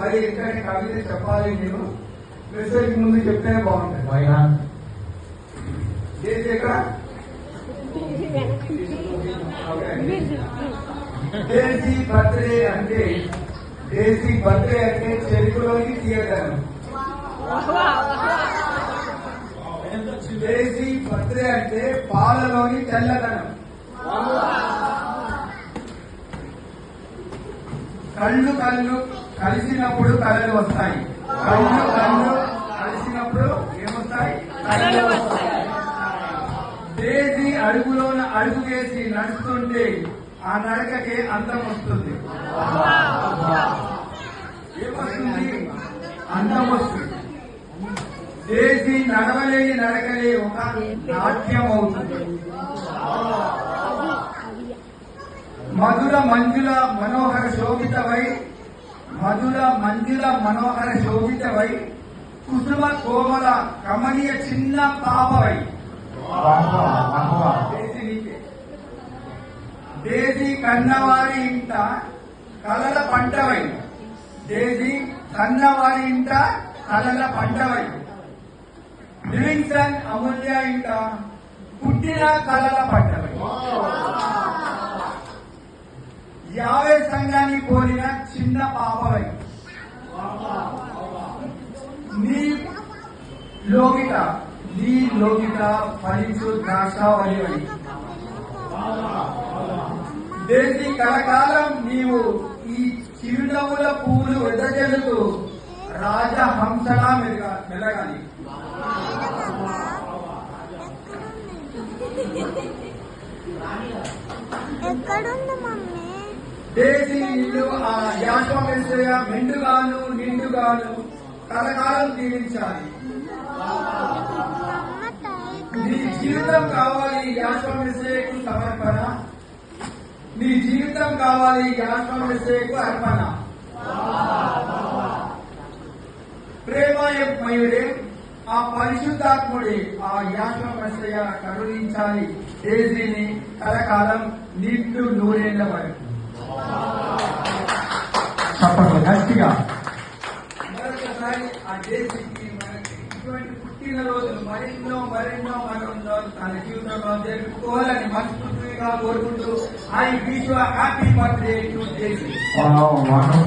మరి ఇక్కడ కవిత చెప్పాలి, నేను మెసేజ్ ముందు చెప్తేనే బాగుంటుంది. చేసి ఇక్కడ దేశీ బర్త్డే అంటే చెరుకులోని తీయగలను. దేశీ బర్త్డే అంటే పాలలోని తెల్లదనం. కళ్ళు కలిసినప్పుడు కళలు వస్తాయి. కళ్ళు కలిసినప్పుడు ఏమొస్తాయి? కళలు వస్తాయి. దేశీ అడుగులోన అడుగు వేసి నడుస్తుంటే ఆ నడకకే అందం వస్తుంది. ఏమొస్తుంది? అందం వస్తుంది. దేశీ నడవలేని నడకలే ఒక నాట్యం అవుతుంది. మధుర మంజుల మనోహర శోభితవై కుసుమ కోమల కమనీయ చిన్న పాపవై దేశీ కన్నవారి ఇంట కలల పంటవై లివింగ్స్టన్ అమూల్య ఇంట పుట్టిన కలల పంటవై 50 సంఘాన్ని కోరిన చిన్న పాపవై నీ లోగిట ఫలించు ద్రాక్షావళివై దేశీ కలకాలం నీవు ఈ చిరునవ్వుల పూలు వెదజల్లుతూ రాజహంసలా మెలగాలి. ఎక్కడుంది మమ్మీ? దేశీ ఇల్లు ఆ యాశ్వమేశ్వర మెండుగాను నిండుగాను కలకాలం దీవించాలి. నీ జీవితం కావాలి యాశ్వమేశ్వరకు సమర్పణ. నీ జీవితం కావాలి యాశ్వమేశ్వరకు అర్పణ. ప్రేమమయుడే ఆ పరిశుద్ధాత్ముడే ఆ యాశ్వమేశ్వర కరుణించాలి దేశీని కలకాలం నిండు నూరేళ్ల వరకు. చెప్పండి గట్టిగా. మరొకసారి ఆ దేశీకి మనకి ఇటువంటి పుట్టినరోజులు మరెన్నో తన జీవితంలో జరుపుకోవాలని మనస్ఫూర్తిగా కోరుకుంటూ I wish you happy birthday to desi.